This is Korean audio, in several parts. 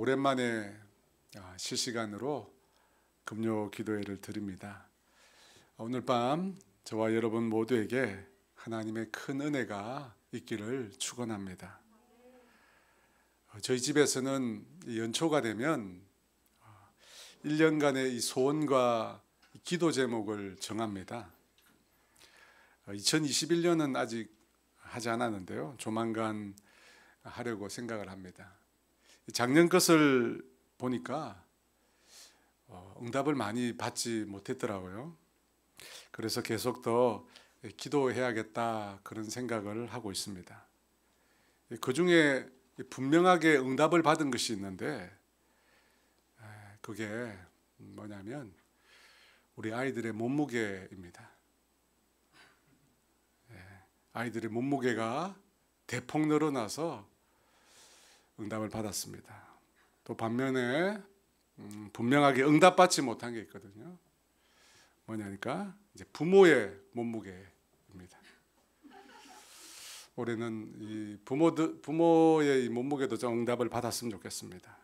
오랜만에 실시간으로 금요 기도회를 드립니다. 오늘 밤 저와 여러분 모두에게 하나님의 큰 은혜가 있기를 축원합니다. 저희 집에서는 연초가 되면 1년간의 이 소원과 기도 제목을 정합니다. 2021년은 아직 하지 않았는데요. 조만간 하려고 생각을 합니다. 작년 것을 보니까 응답을 많이 받지 못했더라고요. 그래서 계속 더 기도해야겠다 그런 생각을 하고 있습니다. 그 중에 분명하게 응답을 받은 것이 있는데 그게 뭐냐면 우리 아이들의 몸무게입니다. 아이들의 몸무게가 대폭 늘어나서 응답을 받았습니다. 또 반면에 분명하게 응답받지 못한 게 있거든요. 뭐냐니까 이제 부모의 몸무게입니다. 올해는 이 부모의 이 몸무게도 좀 응답을 받았으면 좋겠습니다.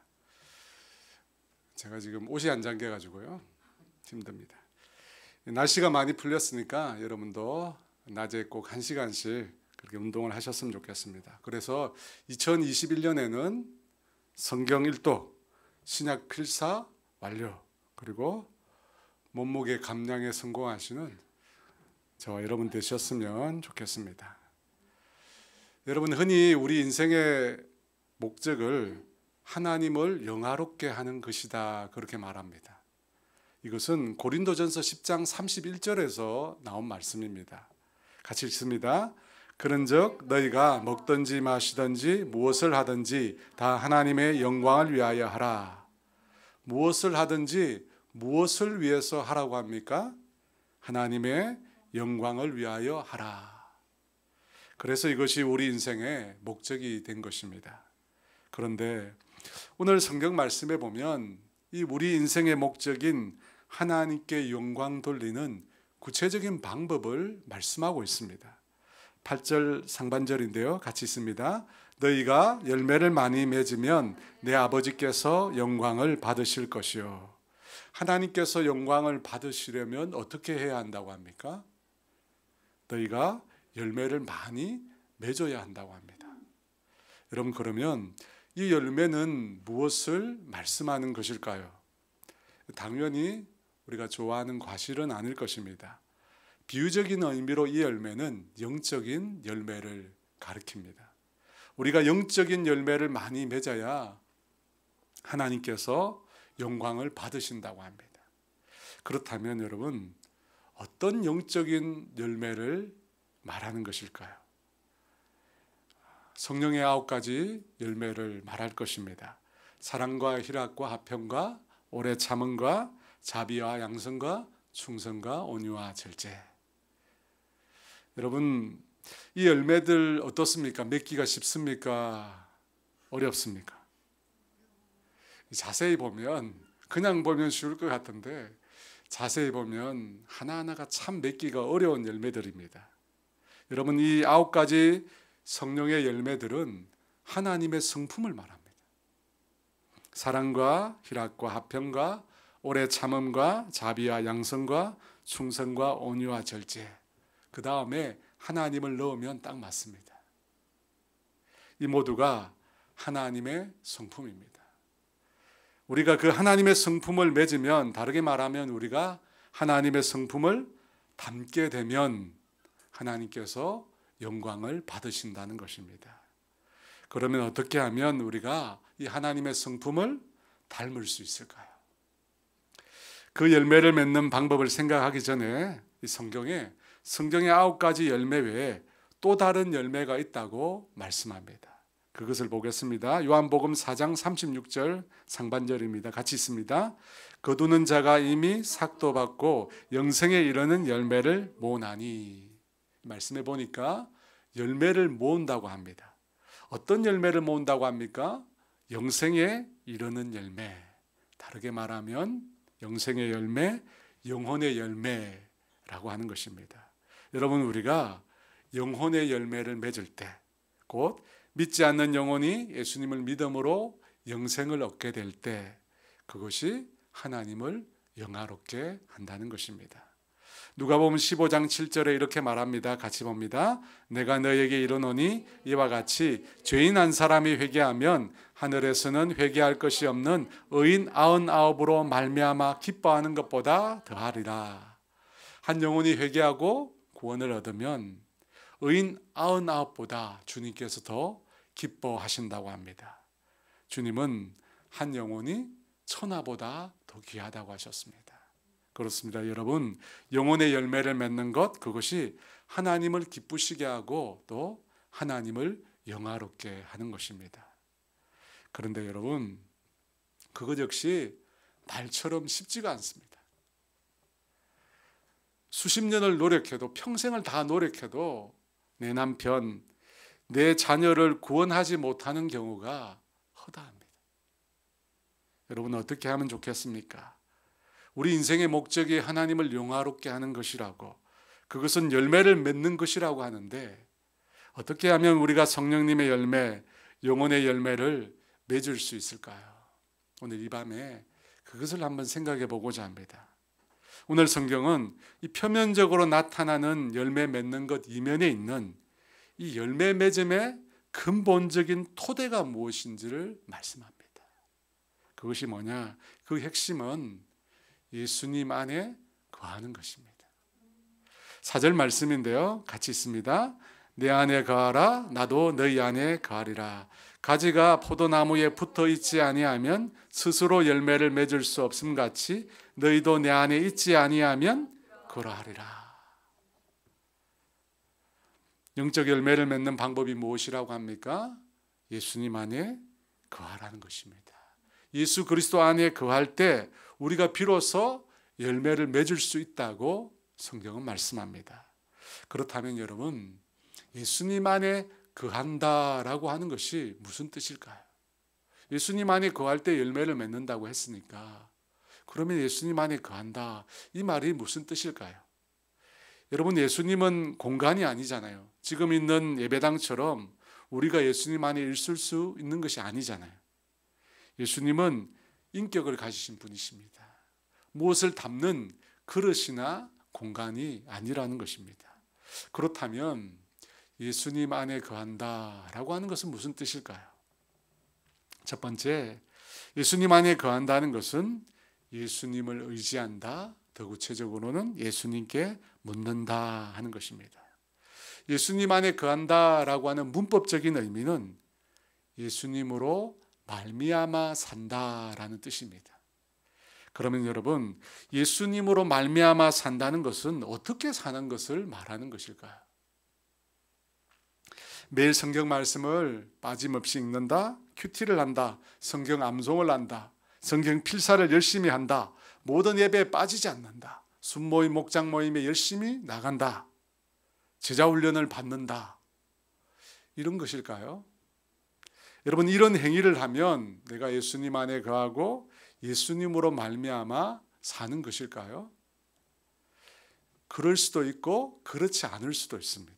제가 지금 옷이 안 잠겨가지고요 힘듭니다. 날씨가 많이 풀렸으니까 여러분도 낮에 꼭 1시간씩 그렇게 운동을 하셨으면 좋겠습니다. 그래서 2021년에는 성경 1독, 신약 필사 완료, 그리고 몸무게 감량에 성공하시는 저와 여러분 되셨으면 좋겠습니다. 여러분, 흔히 우리 인생의 목적을 하나님을 영화롭게 하는 것이다 그렇게 말합니다. 이것은 고린도전서 10장 31절에서 나온 말씀입니다. 같이 읽습니다. 그런즉 너희가 먹든지 마시든지 무엇을 하든지 다 하나님의 영광을 위하여 하라. 무엇을 하든지 무엇을 위해서 하라고 합니까? 하나님의 영광을 위하여 하라. 그래서 이것이 우리 인생의 목적이 된 것입니다. 그런데 오늘 성경 말씀에 보면 이 우리 인생의 목적인 하나님께 영광 돌리는 구체적인 방법을 말씀하고 있습니다. 8절 상반절인데요. 같이 있습니다. 너희가 열매를 많이 맺으면 내 아버지께서 영광을 받으실 것이요. 하나님께서 영광을 받으시려면 어떻게 해야 한다고 합니까? 너희가 열매를 많이 맺어야 한다고 합니다. 여러분, 그러면 이 열매는 무엇을 말씀하는 것일까요? 당연히 우리가 좋아하는 과실은 아닐 것입니다. 비유적인 의미로 이 열매는 영적인 열매를 가리킵니다. 우리가 영적인 열매를 많이 맺어야 하나님께서 영광을 받으신다고 합니다. 그렇다면 여러분, 어떤 영적인 열매를 말하는 것일까요? 성령의 9가지 열매를 말할 것입니다. 사랑과 희락과 화평과 오래 참음과 자비와 양선과 충성과 온유와 절제. 여러분, 이 열매들 어떻습니까? 맺기가 쉽습니까? 어렵습니까? 자세히 보면, 그냥 보면 쉬울 것 같은데 자세히 보면 하나하나가 참 맺기가 어려운 열매들입니다. 여러분, 이 9가지 성령의 열매들은 하나님의 성품을 말합니다. 사랑과 희락과 화평과 오래 참음과 자비와 양선과 충성과 온유와 절제. 그 다음에 하나님을 넣으면 딱 맞습니다. 이 모두가 하나님의 성품입니다. 우리가 그 하나님의 성품을 맺으면, 다르게 말하면 우리가 하나님의 성품을 담게 되면 하나님께서 영광을 받으신다는 것입니다. 그러면 어떻게 하면 우리가 이 하나님의 성품을 닮을 수 있을까요? 그 열매를 맺는 방법을 생각하기 전에 이 성경의 9가지 열매 외에 또 다른 열매가 있다고 말씀합니다. 그것을 보겠습니다. 요한복음 4장 36절 상반절입니다. 같이 있습니다. 거두는 자가 이미 삭도 받고 영생에 이르는 열매를 모으나니. 말씀해 보니까 열매를 모은다고 합니다. 어떤 열매를 모은다고 합니까? 영생에 이르는 열매. 다르게 말하면 영생의 열매, 영혼의 열매라고 하는 것입니다. 여러분, 우리가 영혼의 열매를 맺을 때, 곧 믿지 않는 영혼이 예수님을 믿음으로 영생을 얻게 될 때 그것이 하나님을 영화롭게 한다는 것입니다. 누가복음 15장 7절에 이렇게 말합니다. 같이 봅니다. 내가 너에게 이르노니 이와 같이 죄인 한 사람이 회개하면 하늘에서는 회개할 것이 없는 의인 99으로 말미암아 기뻐하는 것보다 더하리라. 한 영혼이 회개하고 구원을 얻으면 의인 99보다 주님께서 더 기뻐하신다고 합니다. 주님은 한 영혼이 천하보다 더 귀하다고 하셨습니다. 그렇습니다. 여러분, 영혼의 열매를 맺는 것, 그것이 하나님을 기쁘시게 하고 또 하나님을 영화롭게 하는 것입니다. 그런데 여러분, 그것 역시 말처럼 쉽지가 않습니다. 수십 년을 노력해도, 평생을 다 노력해도 내 남편, 내 자녀를 구원하지 못하는 경우가 허다합니다. 여러분, 어떻게 하면 좋겠습니까? 우리 인생의 목적이 하나님을 영화롭게 하는 것이라고, 그것은 열매를 맺는 것이라고 하는데 어떻게 하면 우리가 성령님의 열매, 영혼의 열매를 맺을 수 있을까요? 오늘 이 밤에 그것을 한번 생각해 보고자 합니다. 오늘 성경은 이 표면적으로 나타나는 열매 맺는 것 이면에 있는 이 열매 맺음의 근본적인 토대가 무엇인지를 말씀합니다. 그것이 뭐냐? 그 핵심은 예수님 안에 거하는 것입니다. 4절 말씀인데요, 같이 있습니다. 내 안에 거하라, 나도 너희 안에 거하리라. 가지가 포도나무에 붙어 있지 아니하면 스스로 열매를 맺을 수 없음 같이 너희도 내 안에 있지 아니하면 그러하리라. 영적 열매를 맺는 방법이 무엇이라고 합니까? 예수님 안에 거하라는 것입니다. 예수 그리스도 안에 거할 때 우리가 비로소 열매를 맺을 수 있다고 성경은 말씀합니다. 그렇다면 여러분, 예수님 안에 거한다라고 하는 것이 무슨 뜻일까요? 예수님 안에 거할 때 열매를 맺는다고 했으니까 그러면 예수님 안에 거한다, 이 말이 무슨 뜻일까요? 여러분, 예수님은 공간이 아니잖아요. 지금 있는 예배당처럼 우리가 예수님 안에 있을 수 있는 것이 아니잖아요. 예수님은 인격을 가지신 분이십니다. 무엇을 담는 그릇이나 공간이 아니라는 것입니다. 그렇다면 예수님 안에 거한다라고 하는 것은 무슨 뜻일까요? 첫 번째, 예수님 안에 거한다는 것은 예수님을 의지한다, 더 구체적으로는 예수님께 묻는다 하는 것입니다. 예수님 안에 거한다라고 하는 문법적인 의미는 예수님으로 말미암아 산다라는 뜻입니다. 그러면 여러분, 예수님으로 말미암아 산다는 것은 어떻게 사는 것을 말하는 것일까요? 매일 성경 말씀을 빠짐없이 읽는다, 큐티를 한다, 성경 암송을 한다, 성경 필사를 열심히 한다, 모든 예배에 빠지지 않는다, 순모임, 목장 모임에 열심히 나간다, 제자 훈련을 받는다, 이런 것일까요? 여러분, 이런 행위를 하면 내가 예수님 안에 거하고 예수님으로 말미암아 사는 것일까요? 그럴 수도 있고 그렇지 않을 수도 있습니다.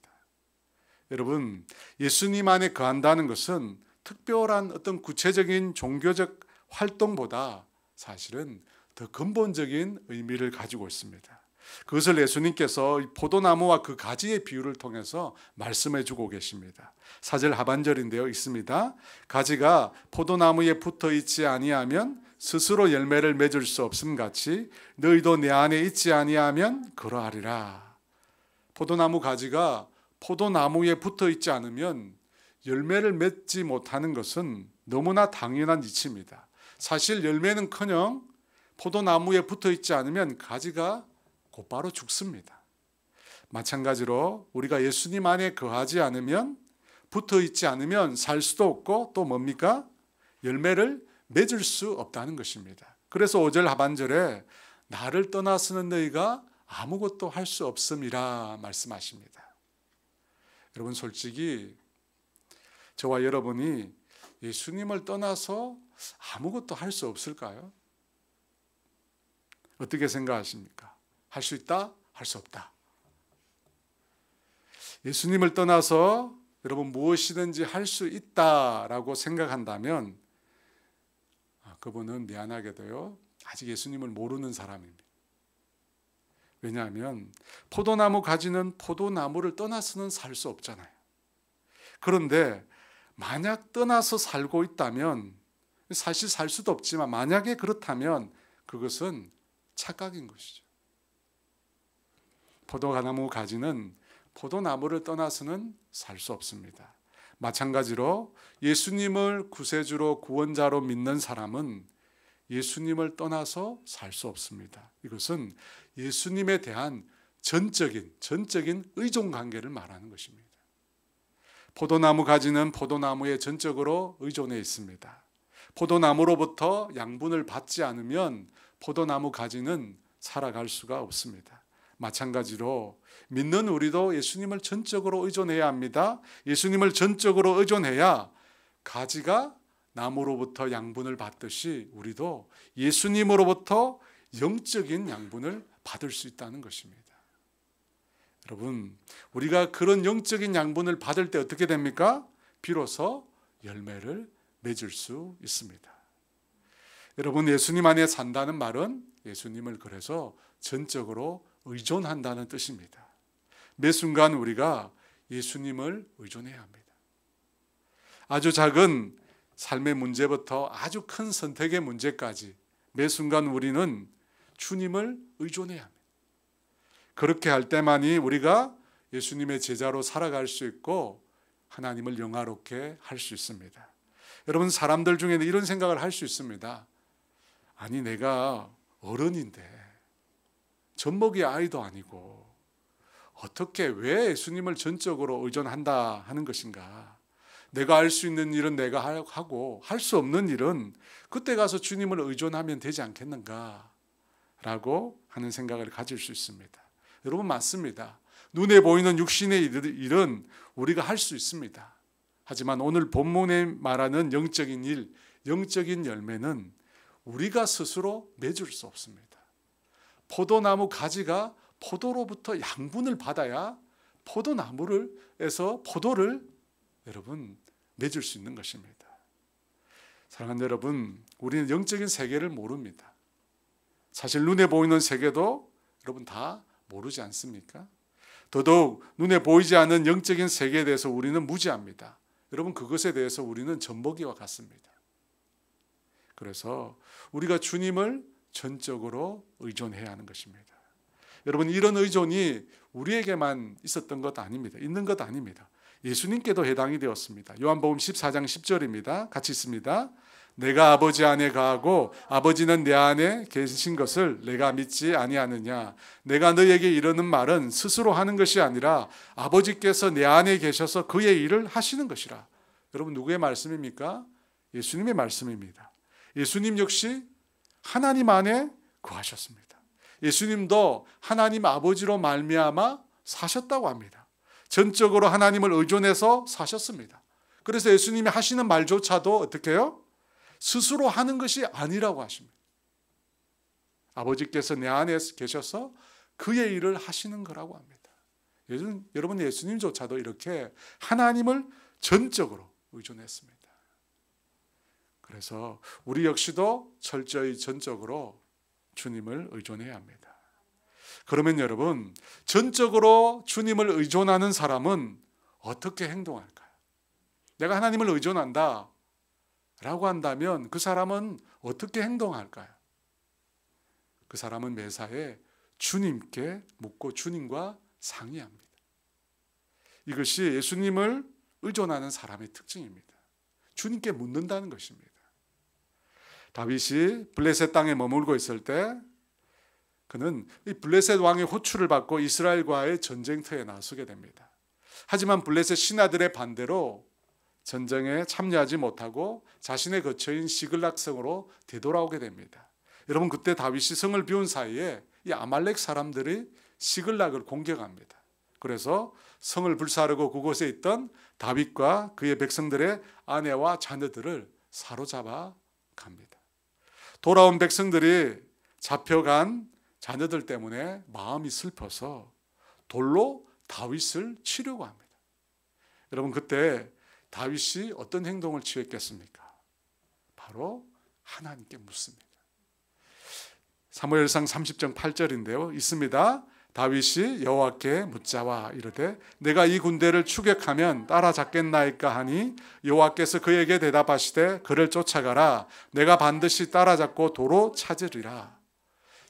여러분, 예수님 안에 거한다는 것은 특별한 어떤 구체적인 종교적 활동보다 사실은 더 근본적인 의미를 가지고 있습니다. 그것을 예수님께서 포도나무와 그 가지의 비유를 통해서 말씀해 주고 계십니다. 4절 하반절인데요, 있습니다. 가지가 포도나무에 붙어 있지 아니하면 스스로 열매를 맺을 수 없음 같이 너희도 내 안에 있지 아니하면 그러하리라. 포도나무 가지가 포도나무에 붙어 있지 않으면 열매를 맺지 못하는 것은 너무나 당연한 이치입니다. 사실 열매는커녕 포도나무에 붙어 있지 않으면 가지가 곧바로 죽습니다. 마찬가지로 우리가 예수님 안에 거하지 않으면, 붙어 있지 않으면 살 수도 없고 또 뭡니까? 열매를 맺을 수 없다는 것입니다. 그래서 5절 하반절에 나를 떠나서는 너희가 아무것도 할 수 없음이라 말씀하십니다. 여러분, 솔직히 저와 여러분이 예수님을 떠나서 아무것도 할 수 없을까요? 어떻게 생각하십니까? 할 수 있다? 할 수 없다. 예수님을 떠나서 여러분 무엇이든지 할 수 있다라고 생각한다면 그분은 미안하게도요 아직 예수님을 모르는 사람입니다. 왜냐하면 포도나무 가지는 포도나무를 떠나서는 살 수 없잖아요. 그런데 만약 떠나서 살고 있다면, 사실 살 수도 없지만 만약에 그렇다면 그것은 착각인 것이죠. 포도나무 가지는 포도나무를 떠나서는 살 수 없습니다. 마찬가지로 예수님을 구세주로 구원자로 믿는 사람은 예수님을 떠나서 살 수 없습니다. 이것은 예수님에 대한 전적인 의존 관계를 말하는 것입니다. 포도나무 가지는 포도나무에 전적으로 의존해 있습니다. 포도나무로부터 양분을 받지 않으면 포도나무 가지는 살아갈 수가 없습니다. 마찬가지로 믿는 우리도 예수님을 전적으로 의존해야 합니다. 예수님을 전적으로 의존해야 가지가 나무로부터 양분을 받듯이 우리도 예수님으로부터 영적인 양분을 받을 수 있다는 것입니다. 여러분, 우리가 그런 영적인 양분을 받을 때 어떻게 됩니까? 비로소 열매를 맺을 수 있습니다. 여러분, 예수님 안에 산다는 말은 예수님을 그래서 전적으로 의존한다는 뜻입니다. 매 순간 우리가 예수님을 의존해야 합니다. 아주 작은 삶의 문제부터 아주 큰 선택의 문제까지 매 순간 우리는 주님을 의존해야 합니다. 그렇게 할 때만이 우리가 예수님의 제자로 살아갈 수 있고 하나님을 영화롭게 할 수 있습니다. 여러분, 사람들 중에는 이런 생각을 할 수 있습니다. 아니, 내가 어른인데 젖먹이 아이도 아니고 어떻게 왜 예수님을 전적으로 의존한다 하는 것인가? 내가 할 수 있는 일은 내가 하고 할 수 없는 일은 그때 가서 주님을 의존하면 되지 않겠는가? 라고 하는 생각을 가질 수 있습니다. 여러분, 맞습니다. 눈에 보이는 육신의 일은 우리가 할 수 있습니다. 하지만 오늘 본문에 말하는 영적인 일, 영적인 열매는 우리가 스스로 맺을 수 없습니다. 포도나무 가지가 포도로부터 양분을 받아야 포도나무에서 포도를 여러분 맺을 수 있는 것입니다. 사랑하는 여러분, 우리는 영적인 세계를 모릅니다. 사실 눈에 보이는 세계도 여러분 다 모르지 않습니까? 더더욱 눈에 보이지 않는 영적인 세계에 대해서 우리는 무지합니다. 여러분, 그것에 대해서 우리는 젖먹이와 같습니다. 그래서 우리가 주님을 전적으로 의존해야 하는 것입니다. 여러분, 이런 의존이 우리에게만 있었던 것 아닙니다. 있는 것 아닙니다. 예수님께도 해당이 되었습니다. 요한복음 14장 10절입니다. 같이 있습니다. 내가 아버지 안에 거하고 아버지는 내 안에 계신 것을 내가 믿지 아니하느냐. 내가 너에게 이르는 말은 스스로 하는 것이 아니라 아버지께서 내 안에 계셔서 그의 일을 하시는 것이라. 여러분, 누구의 말씀입니까? 예수님의 말씀입니다. 예수님 역시 하나님 안에 거하셨습니다. 예수님도 하나님 아버지로 말미암아 사셨다고 합니다. 전적으로 하나님을 의존해서 사셨습니다. 그래서 예수님이 하시는 말조차도 어떻게 해요? 스스로 하는 것이 아니라고 하십니다. 아버지께서 내 안에 계셔서 그의 일을 하시는 거라고 합니다. 여러분, 예수님조차도 이렇게 하나님을 전적으로 의존했습니다. 그래서 우리 역시도 철저히 전적으로 주님을 의존해야 합니다. 그러면 여러분, 전적으로 주님을 의존하는 사람은 어떻게 행동할까요? 내가 하나님을 의존한다 라고 한다면 그 사람은 어떻게 행동할까요? 그 사람은 매사에 주님께 묻고 주님과 상의합니다. 이것이 예수님을 의존하는 사람의 특징입니다. 주님께 묻는다는 것입니다. 다윗이 블레셋 땅에 머물고 있을 때 그는 이 블레셋 왕의 호출을 받고 이스라엘과의 전쟁터에 나서게 됩니다. 하지만 블레셋 신하들의 반대로 전쟁에 참여하지 못하고 자신의 거처인 시글락 성으로 되돌아오게 됩니다. 여러분, 그때 다윗이 성을 비운 사이에 이 아말렉 사람들이 시글락을 공격합니다. 그래서 성을 불사르고 그곳에 있던 다윗과 그의 백성들의 아내와 자녀들을 사로잡아 갑니다. 돌아온 백성들이 잡혀간 자녀들 때문에 마음이 슬퍼서 돌로 다윗을 치려고 합니다. 여러분, 그때 다윗이 어떤 행동을 취했겠습니까? 바로 하나님께 묻습니다. 사무엘상 30장 8절인데요. 있습니다. 다윗이 여호와께 묻자와 이르되 내가 이 군대를 추격하면 따라잡겠나이까 하니 여호와께서 그에게 대답하시되 그를 쫓아가라. 내가 반드시 따라잡고 도로 찾으리라.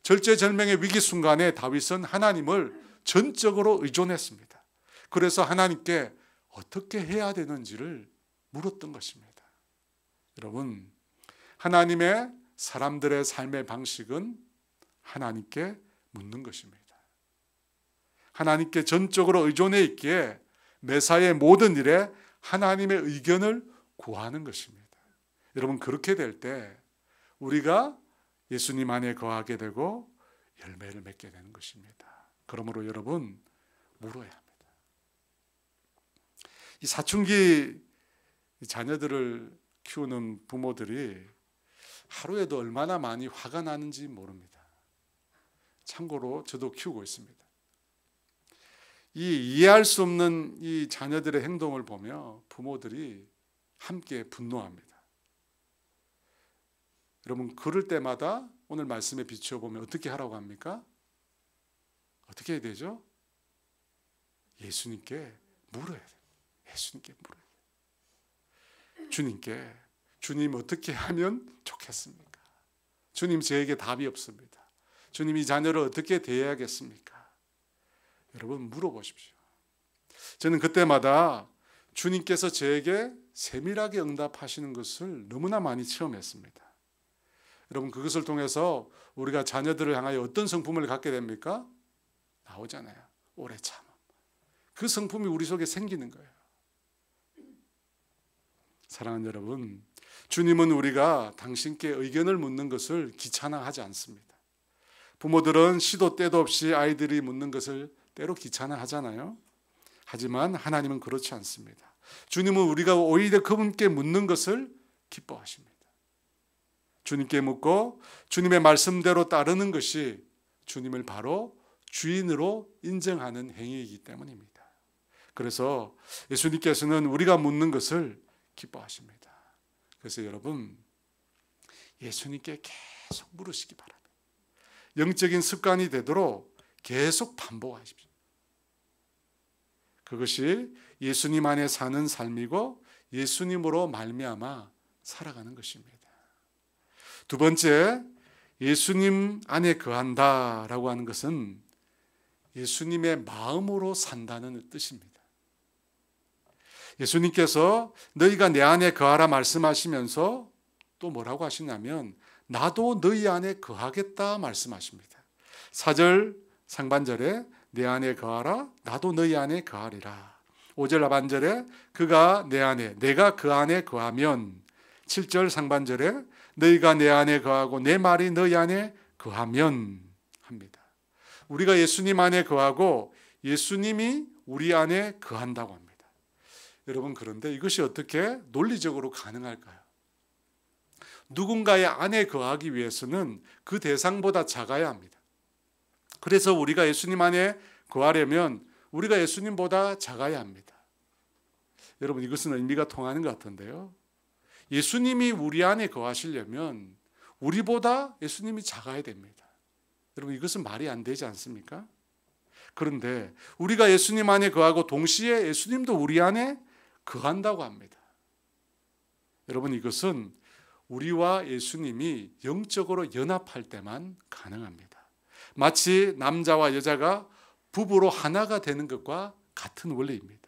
절제절명의 위기 순간에 다윗은 하나님을 전적으로 의존했습니다. 그래서 하나님께 어떻게 해야 되는지를 물었던 것입니다. 여러분, 하나님의 사람들의 삶의 방식은 하나님께 묻는 것입니다. 하나님께 전적으로 의존해 있기에 매사의 모든 일에 하나님의 의견을 구하는 것입니다. 여러분, 그렇게 될 때 우리가 예수님 안에 거하게 되고 열매를 맺게 되는 것입니다. 그러므로 여러분, 물어야 합니다. 이 사춘기 자녀들을 키우는 부모들이 하루에도 얼마나 많이 화가 나는지 모릅니다. 참고로 저도 키우고 있습니다. 이 이해할 수 없는 이 자녀들의 행동을 보며 부모들이 함께 분노합니다. 여러분, 그럴 때마다 오늘 말씀에 비추어 보면 어떻게 하라고 합니까? 어떻게 해야 되죠? 예수님께 물어야 돼요. 예수님께 물어야 돼요. 주님께, 주님 어떻게 하면 좋겠습니까? 주님, 저에게 답이 없습니다. 주님, 이 자녀를 어떻게 대해야겠습니까? 여러분, 물어보십시오. 저는 그때마다 주님께서 저에게 세밀하게 응답하시는 것을 너무나 많이 체험했습니다. 여러분, 그것을 통해서 우리가 자녀들을 향하여 어떤 성품을 갖게 됩니까? 나오잖아요. 오래 참음. 그 성품이 우리 속에 생기는 거예요. 사랑하는 여러분, 주님은 우리가 당신께 의견을 묻는 것을 귀찮아하지 않습니다. 부모들은 시도 때도 없이 아이들이 묻는 것을 때로 귀찮아하잖아요. 하지만 하나님은 그렇지 않습니다. 주님은 우리가 오히려 그분께 묻는 것을 기뻐하십니다. 주님께 묻고 주님의 말씀대로 따르는 것이 주님을 바로 주인으로 인정하는 행위이기 때문입니다. 그래서 예수님께서는 우리가 묻는 것을 기뻐하십니다. 그래서 여러분, 예수님께 계속 물으시기 바랍니다. 영적인 습관이 되도록 계속 반복하십시오. 그것이 예수님 안에 사는 삶이고 예수님으로 말미암아 살아가는 것입니다. 두 번째, 예수님 안에 거한다라고 하는 것은 예수님의 마음으로 산다는 뜻입니다. 예수님께서 너희가 내 안에 거하라 말씀하시면서 또 뭐라고 하시냐면 나도 너희 안에 거하겠다 말씀하십니다. 4절 상반절에 내 안에 거하라 나도 너희 안에 거하리라. 5절 하반절에 그가 내 안에 내가 그 안에 거하면 7절 상반절에 너희가 내 안에 거하고 내 말이 너희 안에 거하면 합니다. 우리가 예수님 안에 거하고 예수님이 우리 안에 거한다고 합니다. 여러분, 그런데 이것이 어떻게 논리적으로 가능할까요? 누군가의 안에 거하기 위해서는 그 대상보다 작아야 합니다. 그래서 우리가 예수님 안에 거하려면 우리가 예수님보다 작아야 합니다. 여러분, 이것은 의미가 통하는 것 같은데요. 예수님이 우리 안에 거하시려면 우리보다 예수님이 작아야 됩니다. 여러분, 이것은 말이 안 되지 않습니까? 그런데 우리가 예수님 안에 거하고 동시에 예수님도 우리 안에 거한다고 합니다. 여러분, 이것은 우리와 예수님이 영적으로 연합할 때만 가능합니다. 마치 남자와 여자가 부부로 하나가 되는 것과 같은 원리입니다.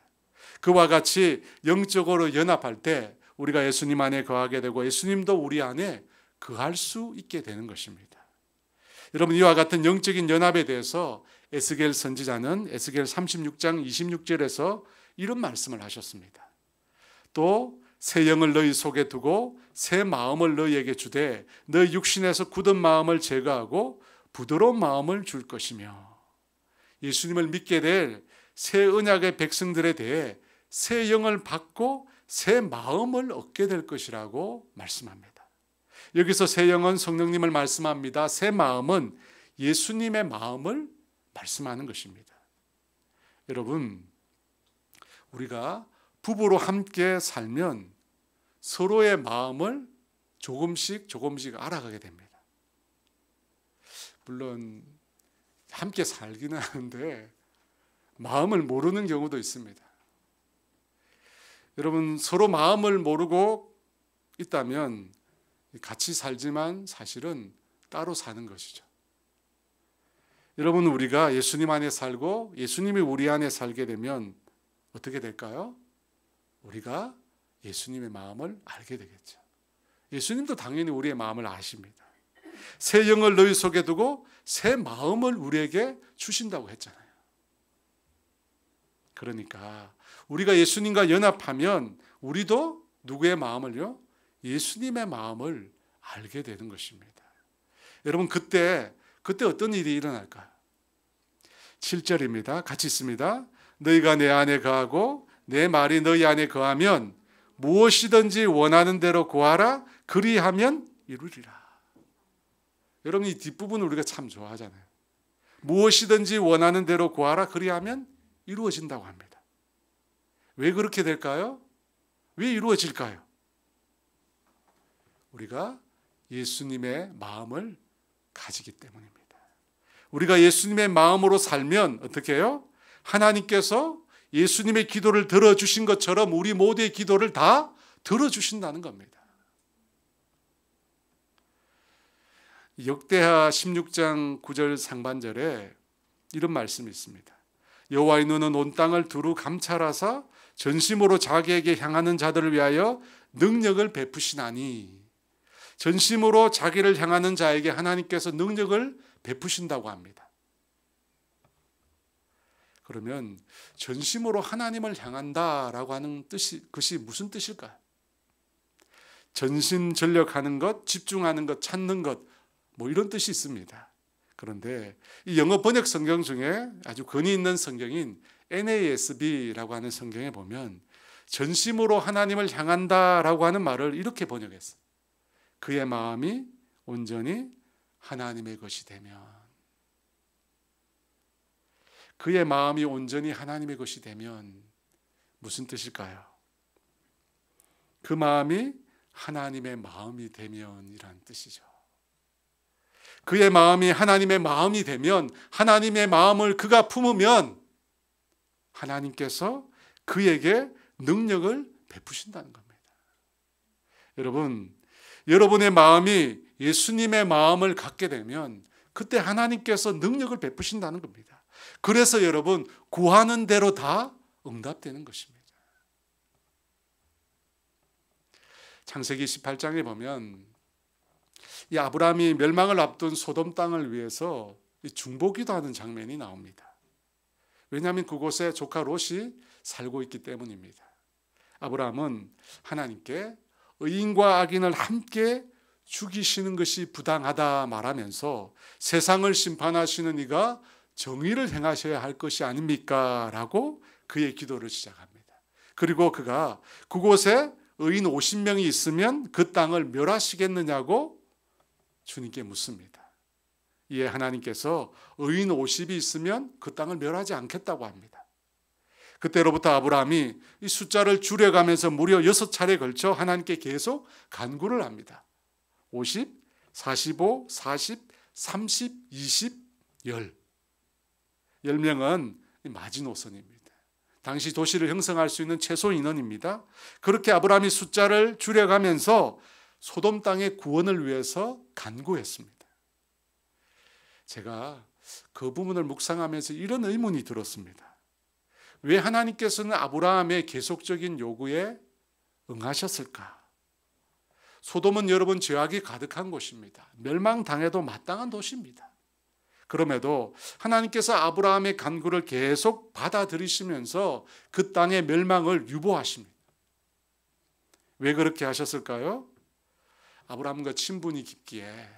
그와 같이 영적으로 연합할 때 우리가 예수님 안에 거하게 되고 예수님도 우리 안에 거할 수 있게 되는 것입니다. 여러분, 이와 같은 영적인 연합에 대해서 에스겔 선지자는 에스겔 36장 26절에서 이런 말씀을 하셨습니다. 또 새 영을 너희 속에 두고 새 마음을 너희에게 주되 너희 육신에서 굳은 마음을 제거하고 부드러운 마음을 줄 것이며 예수님을 믿게 될 새 언약의 백성들에 대해 새 영을 받고 새 마음을 얻게 될 것이라고 말씀합니다. 여기서 새 영은 성령님을 말씀합니다. 새 마음은 예수님의 마음을 말씀하는 것입니다. 여러분, 우리가 부부로 함께 살면 서로의 마음을 조금씩 알아가게 됩니다. 물론 함께 살기는 하는데 마음을 모르는 경우도 있습니다. 여러분, 서로 마음을 모르고 있다면 같이 살지만 사실은 따로 사는 것이죠. 여러분, 우리가 예수님 안에 살고 예수님이 우리 안에 살게 되면 어떻게 될까요? 우리가 예수님의 마음을 알게 되겠죠. 예수님도 당연히 우리의 마음을 아십니다. 새 영을 너희 속에 두고 새 마음을 우리에게 주신다고 했잖아요. 그러니까 우리가 예수님과 연합하면 우리도 누구의 마음을요? 예수님의 마음을 알게 되는 것입니다. 여러분, 그때 어떤 일이 일어날까요? 7절입니다. 같이 있습니다. 너희가 내 안에 거하고 내 말이 너희 안에 거하면 무엇이든지 원하는 대로 구하라. 그리하면 이루리라. 여러분, 이 뒷부분을 우리가 참 좋아하잖아요. 무엇이든지 원하는 대로 구하라. 그리하면 이루어진다고 합니다. 왜 그렇게 될까요? 왜 이루어질까요? 우리가 예수님의 마음을 가지기 때문입니다. 우리가 예수님의 마음으로 살면 어떻게 해요? 하나님께서 예수님의 기도를 들어주신 것처럼 우리 모두의 기도를 다 들어주신다는 겁니다. 역대하 16장 9절 상반절에 이런 말씀이 있습니다. 여호와의 눈은 온 땅을 두루 감찰하사 전심으로 자기에게 향하는 자들을 위하여 능력을 베푸시나니, 전심으로 자기를 향하는 자에게 하나님께서 능력을 베푸신다고 합니다. 그러면 전심으로 하나님을 향한다라고 하는 그것이 무슨 뜻일까요? 전심전력하는 것, 집중하는 것, 찾는 것, 뭐 이런 뜻이 있습니다. 그런데 이 영어 번역 성경 중에 아주 권위 있는 성경인 NASB라고 하는 성경에 보면 전심으로 하나님을 향한다라고 하는 말을 이렇게 번역했어요. 그의 마음이 온전히 하나님의 것이 되면. 그의 마음이 온전히 하나님의 것이 되면 무슨 뜻일까요? 그 마음이 하나님의 마음이 되면이란 뜻이죠. 그의 마음이 하나님의 마음이 되면, 하나님의 마음을 그가 품으면 하나님께서 그에게 능력을 베푸신다는 겁니다. 여러분의 마음이 예수님의 마음을 갖게 되면 그때 하나님께서 능력을 베푸신다는 겁니다. 그래서 여러분, 구하는 대로 다 응답되는 것입니다. 창세기 18장에 보면 이 아브라함이 멸망을 앞둔 소돔 땅을 위해서 중보기도하는 장면이 나옵니다. 왜냐하면 그곳에 조카 롯이 살고 있기 때문입니다. 아브라함은 하나님께 의인과 악인을 함께 죽이시는 것이 부당하다 말하면서 세상을 심판하시는 이가 정의를 행하셔야 할 것이 아닙니까? 라고 그의 기도를 시작합니다. 그리고 그가 그곳에 의인 50명이 있으면 그 땅을 멸하시겠느냐고 주님께 묻습니다. 이에 하나님께서 의인 50이 있으면 그 땅을 멸하지 않겠다고 합니다. 그때로부터 아브라함이 이 숫자를 줄여가면서 무려 6차례에 걸쳐 하나님께 계속 간구를 합니다. 50, 45, 40, 30, 20, 10. 10명은 마지노선입니다. 당시 도시를 형성할 수 있는 최소 인원입니다. 그렇게 아브라함이 숫자를 줄여가면서 소돔 땅의 구원을 위해서 간구했습니다. 제가 그 부분을 묵상하면서 이런 의문이 들었습니다. 왜 하나님께서는 아브라함의 계속적인 요구에 응하셨을까? 소돔은 여러분 죄악이 가득한 곳입니다. 멸망당해도 마땅한 도시입니다. 그럼에도 하나님께서 아브라함의 간구를 계속 받아들이시면서 그 땅의 멸망을 유보하십니다. 왜 그렇게 하셨을까요? 아브라함과 친분이 깊기에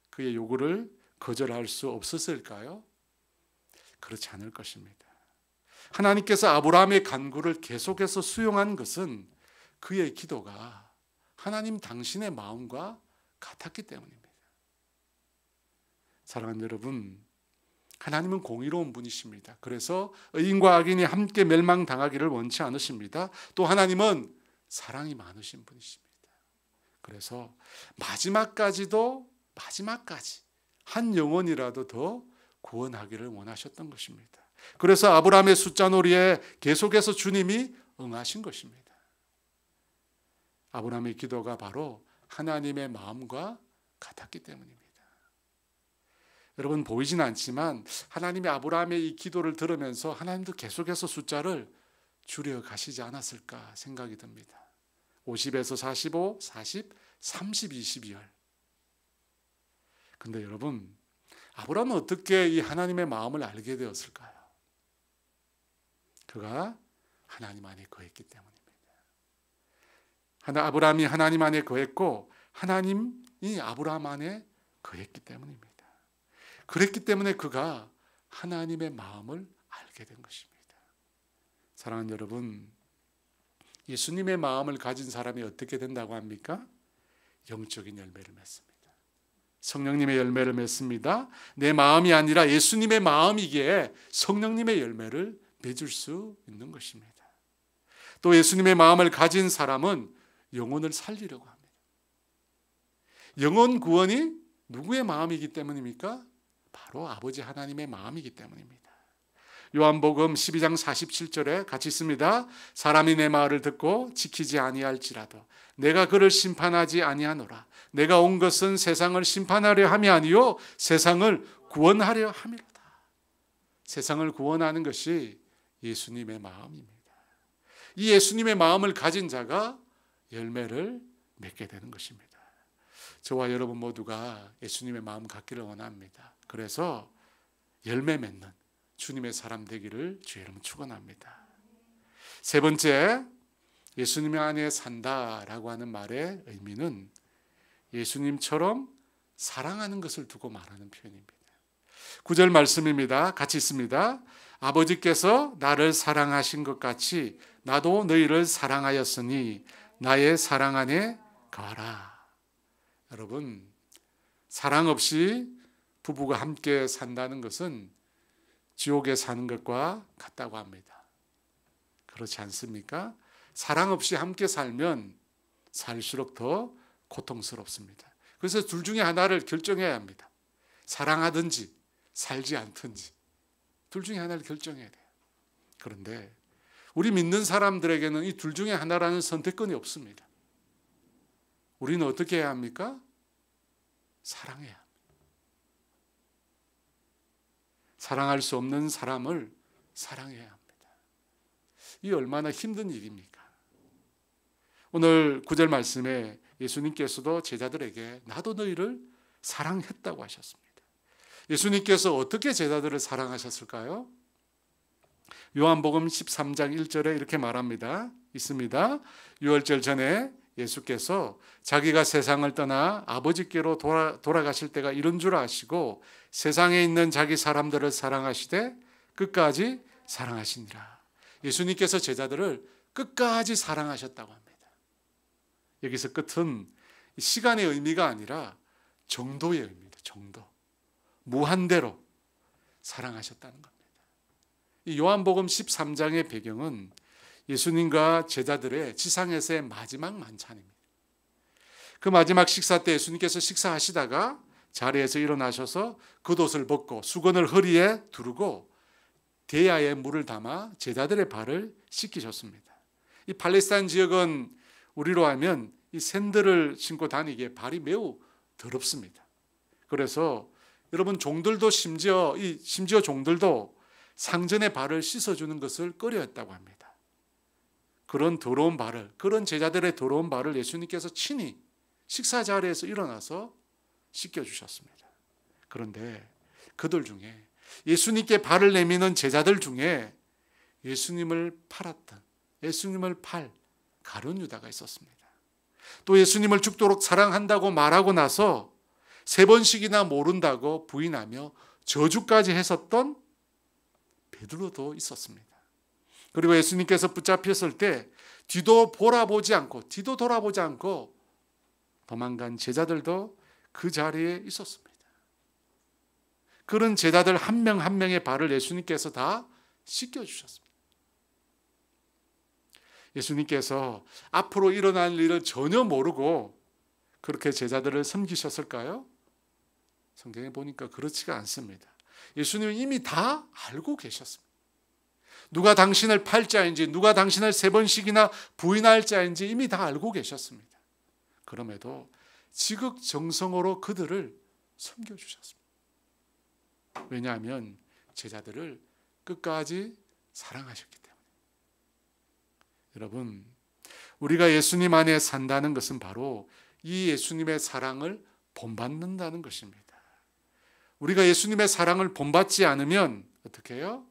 그의 요구를 거절할 수 없었을까요? 그렇지 않을 것입니다. 하나님께서 아브라함의 간구를 계속해서 수용한 것은 그의 기도가 하나님 당신의 마음과 같았기 때문입니다. 사랑하는 여러분, 하나님은 공의로운 분이십니다. 그래서 의인과 악인이 함께 멸망당하기를 원치 않으십니다. 또 하나님은 사랑이 많으신 분이십니다. 그래서 마지막까지 한 영혼이라도 더 구원하기를 원하셨던 것입니다. 그래서 아브라함의 숫자 놀이에 계속해서 주님이 응하신 것입니다. 아브라함의 기도가 바로 하나님의 마음과 같았기 때문입니다. 여러분, 보이진 않지만 하나님이 아브라함의 이 기도를 들으면서 하나님도 계속해서 숫자를 줄여 가시지 않았을까 생각이 듭니다. 50에서 45, 40, 30, 22열. 근데 여러분, 아브라함은 어떻게 이 하나님의 마음을 알게 되었을까요? 그가 하나님 안에 거했기 때문입니다. 아브라함이 하나님 안에 거했고 하나님이 아브라함 안에 거했기 때문입니다. 그랬기 때문에 그가 하나님의 마음을 알게 된 것입니다. 사랑하는 여러분, 예수님의 마음을 가진 사람이 어떻게 된다고 합니까? 영적인 열매를 맺습니다. 성령님의 열매를 맺습니다. 내 마음이 아니라 예수님의 마음이기에 성령님의 열매를 맺을 수 있는 것입니다. 또 예수님의 마음을 가진 사람은 영혼을 살리려고 합니다. 영혼 구원이 누구의 마음이기 때문입니까? 바로 아버지 하나님의 마음이기 때문입니다. 요한복음 12장 47절에 같이 있습니다. 사람이 내 말을 듣고 지키지 아니할지라도 내가 그를 심판하지 아니하노라. 내가 온 것은 세상을 심판하려 함이 아니요 세상을 구원하려 함이로다. 세상을 구원하는 것이 예수님의 마음입니다. 이 예수님의 마음을 가진 자가 열매를 맺게 되는 것입니다. 저와 여러분 모두가 예수님의 마음 갖기를 원합니다. 그래서 열매 맺는 주님의 사람 되기를 주의 이름으로 축원합니다. 세 번째, 예수님 안에 산다라고 하는 말의 의미는 예수님처럼 사랑하는 것을 두고 말하는 표현입니다. 9절 말씀입니다. 같이 있습니다. 아버지께서 나를 사랑하신 것 같이 나도 너희를 사랑하였으니 나의 사랑 안에 거하라. 여러분, 사랑 없이 부부가 함께 산다는 것은 지옥에 사는 것과 같다고 합니다. 그렇지 않습니까? 사랑 없이 함께 살면 살수록 더 고통스럽습니다. 그래서 둘 중에 하나를 결정해야 합니다. 사랑하든지 살지 않든지 둘 중에 하나를 결정해야 돼요. 그런데 우리 믿는 사람들에게는 이 둘 중에 하나라는 선택권이 없습니다. 우리는 어떻게 해야 합니까? 사랑해야 합니다. 사랑할 수 없는 사람을 사랑해야 합니다. 이 얼마나 힘든 일입니까? 오늘 9절 말씀에 예수님께서도 제자들에게 나도 너희를 사랑했다고 하셨습니다. 예수님께서 어떻게 제자들을 사랑하셨을까요? 요한복음 13장 1절에 이렇게 말합니다. 있습니다. 유월절 전에 예수께서 자기가 세상을 떠나 아버지께로 돌아가실 때가 이른 줄 아시고 세상에 있는 자기 사람들을 사랑하시되 끝까지 사랑하시니라. 예수님께서 제자들을 끝까지 사랑하셨다고 합니다. 여기서 끝은 시간의 의미가 아니라 정도의 의미입니다. 정도. 무한대로 사랑하셨다는 겁니다. 이 요한복음 13장의 배경은 예수님과 제자들의 지상에서의 마지막 만찬입니다. 그 마지막 식사 때 예수님께서 식사하시다가 자리에서 일어나셔서 겉옷을 벗고 수건을 허리에 두르고 대야에 물을 담아 제자들의 발을 씻기셨습니다. 이 팔레스타인 지역은 우리로 하면 이 샌들을 신고 다니기에 발이 매우 더럽습니다. 그래서 여러분 종들도 심지어 종들도 상전의 발을 씻어주는 것을 꺼려했다고 합니다. 그런 더러운 발을, 그런 제자들의 더러운 발을 예수님께서 친히 식사 자리에서 일어나서 씻겨주셨습니다. 그런데 그들 중에 예수님께 발을 내미는 제자들 중에 예수님을 팔았던, 예수님을 팔 가룟 유다가 있었습니다. 또 예수님을 죽도록 사랑한다고 말하고 나서 3번씩이나 모른다고 부인하며 저주까지 했었던 베드로도 있었습니다. 그리고 예수님께서 붙잡혔을 때 뒤도 돌아보지 않고 도망간 제자들도 그 자리에 있었습니다. 그런 제자들 한 명 한 명의 발을 예수님께서 다 씻겨주셨습니다. 예수님께서 앞으로 일어날 일을 전혀 모르고 그렇게 제자들을 섬기셨을까요? 성경에 보니까 그렇지가 않습니다. 예수님은 이미 다 알고 계셨습니다. 누가 당신을 팔 자인지, 누가 당신을 3번씩이나 부인할 자인지 이미 다 알고 계셨습니다. 그럼에도 지극정성으로 그들을 섬겨주셨습니다. 왜냐하면 제자들을 끝까지 사랑하셨기 때문에. 여러분, 우리가 예수님 안에 산다는 것은 바로 이 예수님의 사랑을 본받는다는 것입니다. 우리가 예수님의 사랑을 본받지 않으면 어떻게 해요?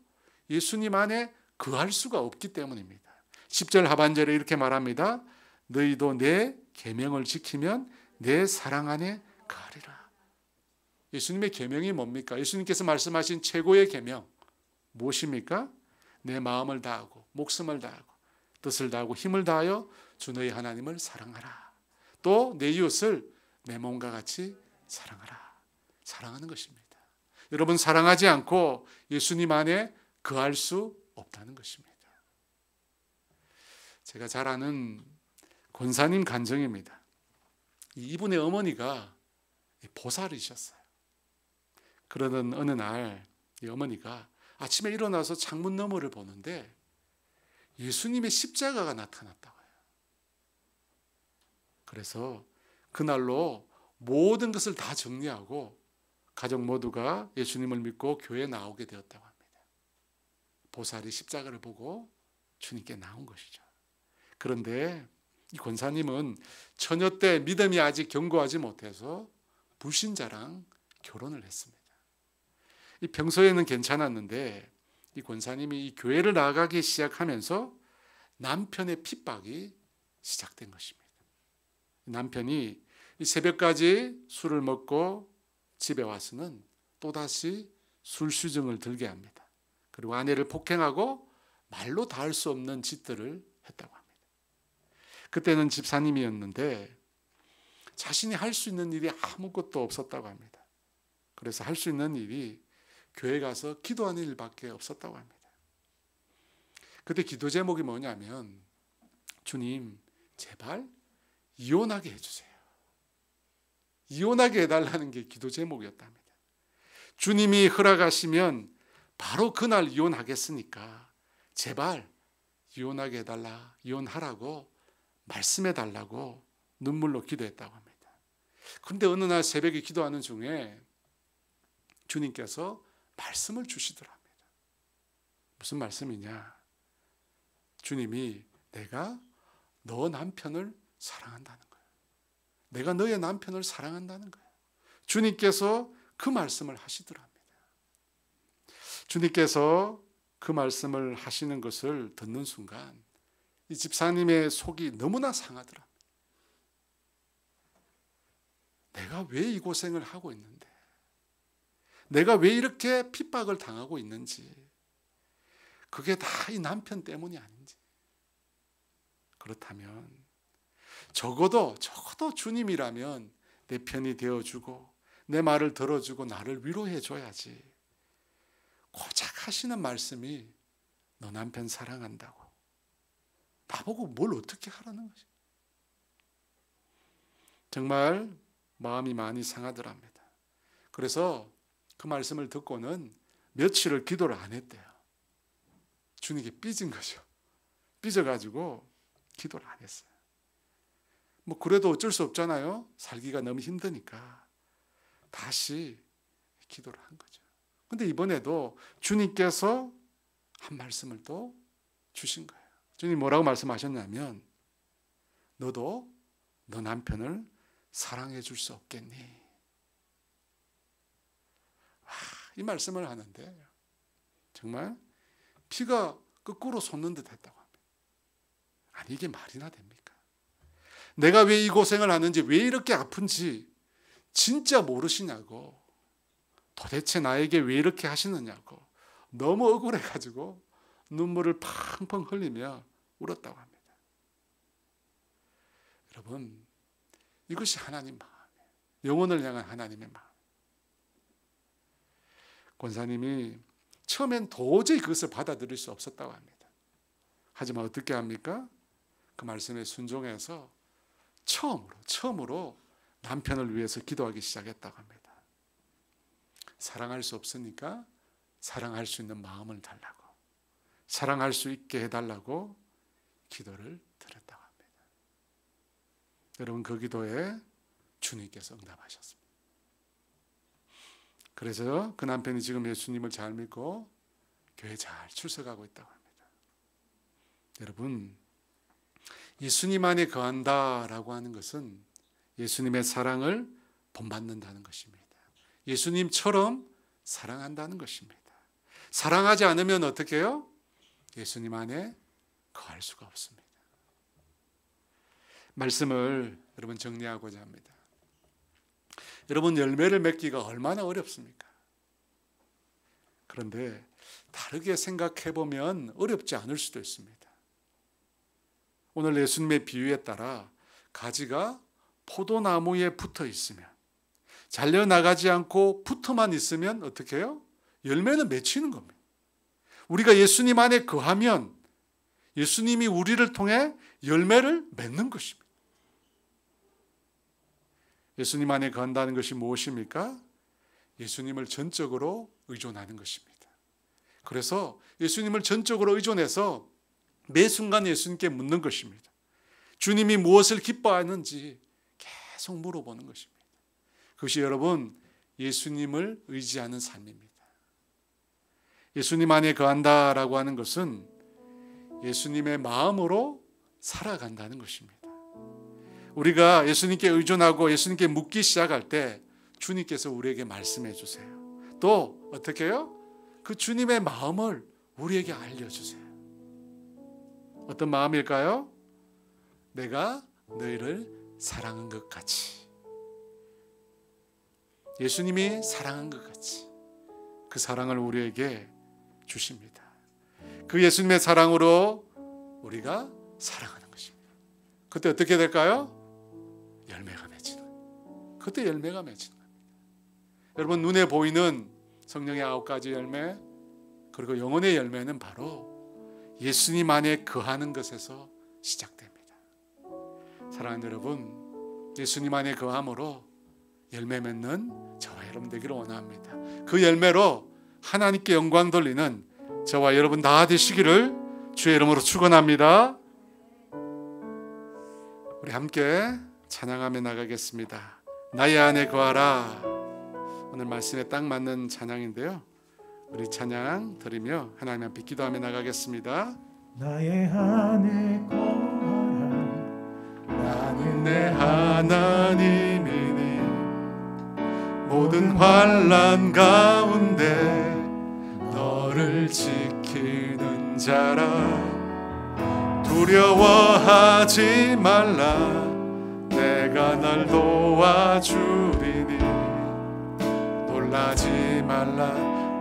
예수님 안에 거할 수가 없기 때문입니다. 10절 하반절에 이렇게 말합니다. 너희도 내 계명을 지키면 내 사랑 안에 거하리라. 예수님의 계명이 뭡니까? 예수님께서 말씀하신 최고의 계명 무엇입니까? 내 마음을 다하고 목숨을 다하고 뜻을 다하고 힘을 다하여 주 너희 하나님을 사랑하라. 또 내 이웃을 내 몸과 같이 사랑하라. 사랑하는 것입니다. 여러분, 사랑하지 않고 예수님 안에 거할 수 없다는 것입니다. 제가 잘 아는 권사님 간증입니다. 이분의 어머니가 보살이셨어요. 그러던 어느 날 이 어머니가 아침에 일어나서 창문 너머를 보는데 예수님의 십자가가 나타났다고 해요. 그래서 그날로 모든 것을 다 정리하고 가족 모두가 예수님을 믿고 교회에 나오게 되었다고 합니다. 보살이 십자가를 보고 주님께 나온 것이죠. 그런데 이 권사님은 처녀 때 믿음이 아직 견고하지 못해서 불신자랑 결혼을 했습니다. 이 평소에는 괜찮았는데 이 권사님이 이 교회를 나가기 시작하면서 남편의 핍박이 시작된 것입니다. 남편이 이 새벽까지 술을 먹고 집에 와서는 또다시 술주정을 들게 합니다. 그리고 아내를 폭행하고 말로 다 할 수 없는 짓들을 했다고 합니다. 그때는 집사님이었는데 자신이 할 수 있는 일이 아무것도 없었다고 합니다. 그래서 할 수 있는 일이 교회 가서 기도하는 일밖에 없었다고 합니다. 그때 기도 제목이 뭐냐면 주님 제발 이혼하게 해주세요. 이혼하게 해달라는 게 기도 제목이었답니다. 주님이 허락하시면 바로 그날 이혼하겠으니까 제발 이혼하게 해달라, 이혼하라고 말씀해달라고 눈물로 기도했다고 합니다. 그런데 어느 날 새벽에 기도하는 중에 주님께서 말씀을 주시더랍니다. 무슨 말씀이냐? 주님이 내가 너 남편을 사랑한다는 거예요. 내가 너의 남편을 사랑한다는 거예요. 주님께서 그 말씀을 하시더랍니다. 주님께서 그 말씀을 하시는 것을 듣는 순간 이 집사님의 속이 너무나 상하더랍니다. 내가 왜 이 고생을 하고 있는데, 내가 왜 이렇게 핍박을 당하고 있는지, 그게 다 이 남편 때문이 아닌지. 그렇다면 적어도 주님이라면 내 편이 되어주고 내 말을 들어주고 나를 위로해줘야지. 고작 하시는 말씀이 너 남편 사랑한다고 나보고 뭘 어떻게 하라는 거지. 정말 마음이 많이 상하더랍니다. 그래서 그 말씀을 듣고는 며칠을 기도를 안 했대요. 주님께 삐진 거죠. 삐져가지고 기도를 안 했어요. 뭐 그래도 어쩔 수 없잖아요. 살기가 너무 힘드니까 다시 기도를 한 거죠. 근데 이번에도 주님께서 한 말씀을 또 주신 거예요. 주님 뭐라고 말씀하셨냐면 너도 너 남편을 사랑해 줄 수 없겠니? 이 말씀을 하는데 정말 피가 거꾸로 솟는 듯 했다고 합니다. 아니 이게 말이나 됩니까? 내가 왜 이 고생을 하는지, 왜 이렇게 아픈지 진짜 모르시냐고, 도대체 나에게 왜 이렇게 하시느냐고 너무 억울해가지고 눈물을 팡팡 흘리며 울었다고 합니다. 여러분, 이것이 하나님 마음이에요. 영혼을 향한 하나님의 마음. 권사님이 처음엔 도저히 그것을 받아들일 수 없었다고 합니다. 하지만 어떻게 합니까? 그 말씀에 순종해서 처음으로 남편을 위해서 기도하기 시작했다고 합니다. 사랑할 수 없으니까 사랑할 수 있는 마음을 달라고, 사랑할 수 있게 해달라고 기도를 드렸다고 합니다. 여러분, 그 기도에 주님께서 응답하셨습니다. 그래서 그 남편이 지금 예수님을 잘 믿고 교회 잘 출석하고 있다고 합니다. 여러분, 예수님 안에 거한다라고 하는 것은 예수님의 사랑을 본받는다는 것입니다. 예수님처럼 사랑한다는 것입니다. 사랑하지 않으면 어떻게 해요? 예수님 안에 거할 수가 없습니다. 말씀을 여러분 정리하고자 합니다. 여러분, 열매를 맺기가 얼마나 어렵습니까? 그런데 다르게 생각해 보면 어렵지 않을 수도 있습니다. 오늘 예수님의 비유에 따라 가지가 포도나무에 붙어 있으면, 잘려나가지 않고 붙어만 있으면 어떻게 해요? 열매는 맺히는 겁니다. 우리가 예수님 안에 거하면 예수님이 우리를 통해 열매를 맺는 것입니다. 예수님 안에 거한다는 것이 무엇입니까? 예수님을 전적으로 의존하는 것입니다. 그래서 예수님을 전적으로 의존해서 매 순간 예수님께 묻는 것입니다. 주님이 무엇을 기뻐하는지 계속 물어보는 것입니다. 그것이 여러분, 예수님을 의지하는 삶입니다. 예수님 안에 거한다라고 하는 것은 예수님의 마음으로 살아간다는 것입니다. 우리가 예수님께 의존하고 예수님께 묻기 시작할 때 주님께서 우리에게 말씀해 주세요. 또 어떻게 해요? 그 주님의 마음을 우리에게 알려주세요. 어떤 마음일까요? 내가 너희를 사랑한 것 같이, 예수님이 사랑한 것 같이 그 사랑을 우리에게 주십니다. 그 예수님의 사랑으로 우리가 사랑하는 것입니다. 그때 어떻게 될까요? 열매가 맺히는, 그때 열매가 맺히는 겁니다. 여러분, 눈에 보이는 성령의 9가지 열매, 그리고 영혼의 열매는 바로 예수님 안에 거하는 것에서 시작됩니다. 사랑하는 여러분, 예수님 안에 거함으로 열매 맺는 저와 여러분 되기를 원합니다. 그 열매로 하나님께 영광 돌리는 저와 여러분 다 되시기를 주의 이름으로 축원합니다. 우리 함께 찬양하며 나가겠습니다. 나의 안에 거하라. 오늘 말씀에 딱 맞는 찬양인데요, 우리 찬양 드리며 하나님 앞에 기도하며 나가겠습니다. 나의 안에 거하라. 나는 내 하나님이니 모든 환난 가운데 너를 지키는 자라. 두려워하지 말라. 내가 널 도와주리니 놀라지 말라.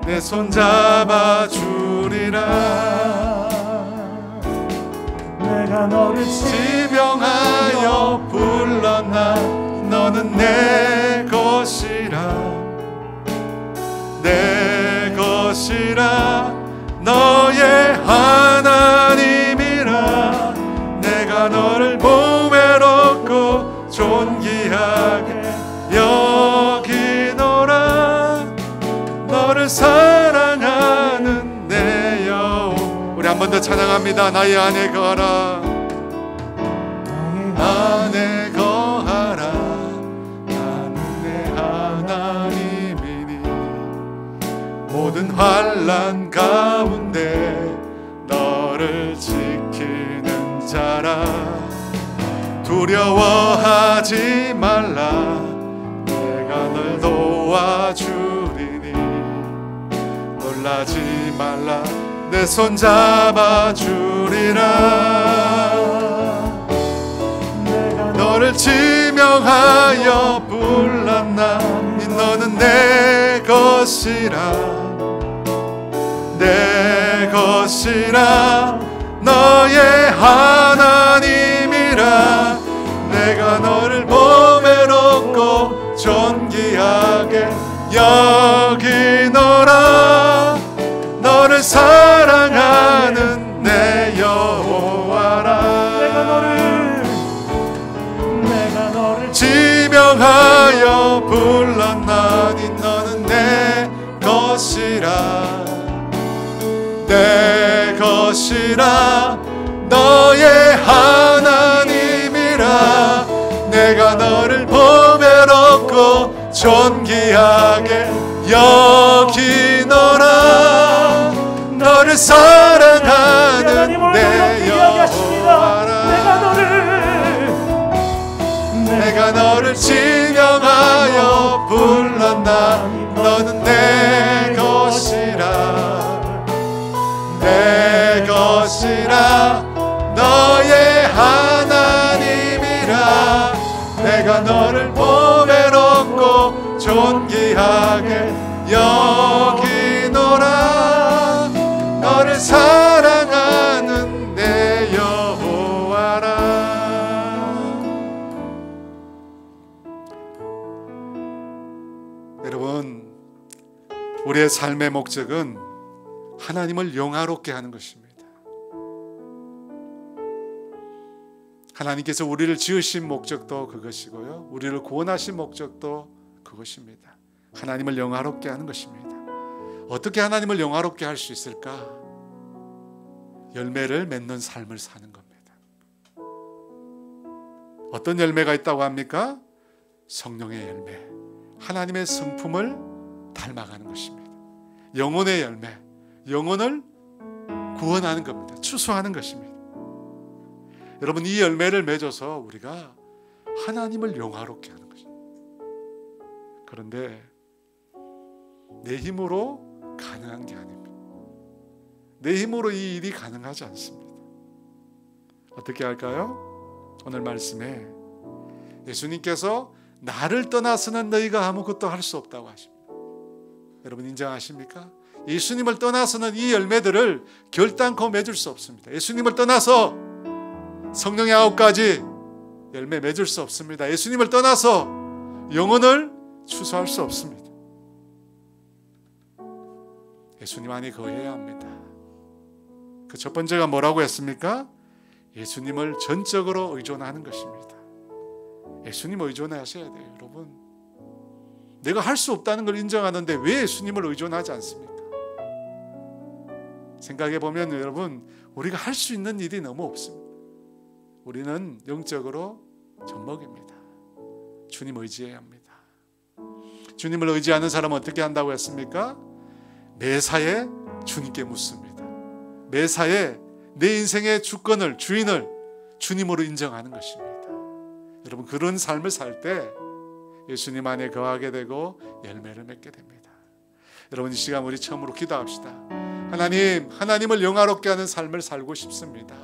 내 손 잡아주리라. 내가 너를 지명하여 불렀나. 너는 내 것이라. 내 것이라. 너의 하나님이라. 내가 너를 몸에 놓고 존귀하게 여기노라. 너를 사랑하는 내 영혼. 우리 한 번 더 찬양합니다. 나의 안에 거하라. 안에 거하라. 나는 내 하나님이니 모든 환난 가운데 너를 지키는 자라. 두려워하지 말라. 내가 널 도와주리니 놀라지 말라. 내 손 잡아주리라. 너를 지명하여 불렀나. 너는 내 것이라. 내 것이라. 너의 하나님이라. 내가 너를 몸에 놓고 존귀하게 여기노라. 너를 사랑하는 내 여호와라. 내가 너를 지명하 불렀나니 너는 내 것이라 내 것이라 너의 하나님이라 내가 너를 보배롭고 존귀하게 여기노라 너를 사랑하는 내 여호와라 내가 너를 지명하여 불렀나 너는 내 것이라 내 것이라 너의 하나님이라 내가 너를 보배롭고 존귀하게 여기노라 너를 사랑하는 내 여호와라. 여러분, 우리의 삶의 목적은 하나님을 영화롭게 하는 것입니다. 하나님께서 우리를 지으신 목적도 그것이고요, 우리를 구원하신 목적도 그것입니다. 하나님을 영화롭게 하는 것입니다. 어떻게 하나님을 영화롭게 할 수 있을까? 열매를 맺는 삶을 사는 겁니다. 어떤 열매가 있다고 합니까? 성령의 열매, 하나님의 성품을 닮아가는 것입니다. 영혼의 열매, 영혼을 구원하는 겁니다. 추수하는 것입니다. 여러분, 이 열매를 맺어서 우리가 하나님을 영화롭게 하는 것입니다. 그런데 내 힘으로 가능한 게 아닙니다. 내 힘으로 이 일이 가능하지 않습니다. 어떻게 할까요? 오늘 말씀에 예수님께서 나를 떠나서는 너희가 아무것도 할 수 없다고 하십니다. 여러분 인정하십니까? 예수님을 떠나서는 이 열매들을 결단코 맺을 수 없습니다. 예수님을 떠나서 성령의 9가지 열매 맺을 수 없습니다. 예수님을 떠나서 영혼을 추수할 수 없습니다. 예수님 안에 거해야 합니다. 그 첫 번째가 뭐라고 했습니까? 예수님을 전적으로 의존하는 것입니다. 예수님 의존하셔야 돼요. 여러분, 내가 할 수 없다는 걸 인정하는데 왜 예수님을 의존하지 않습니까? 생각해 보면 여러분, 우리가 할 수 있는 일이 너무 없습니다. 우리는 영적으로 젖먹입니다. 주님 의지해야 합니다. 주님을 의지하는 사람은 어떻게 한다고 했습니까? 매사에 주님께 묻습니다. 매사에 내 인생의 주권을, 주인을 주님으로 인정하는 것입니다. 여러분, 그런 삶을 살 때 예수님 안에 거하게 되고 열매를 맺게 됩니다. 여러분, 이 시간 우리 처음으로 기도합시다. 하나님, 하나님을 영화롭게 하는 삶을 살고 싶습니다.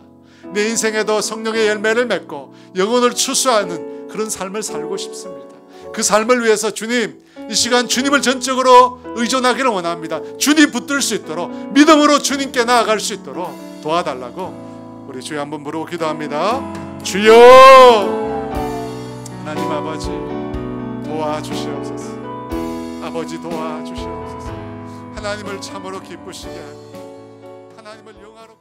내 인생에도 성령의 열매를 맺고 영혼을 추수하는 그런 삶을 살고 싶습니다. 그 삶을 위해서 주님, 이 시간 주님을 전적으로 의존하기를 원합니다. 주님 붙들 수 있도록, 믿음으로 주님께 나아갈 수 있도록 도와달라고 우리 주여 한번 부르고 기도합니다. 주여, 하나님 아버지 도와주시옵소서. 아버지 도와주시옵소서. 하나님을 참으로 기쁘시게 하고 하나님을 영화롭게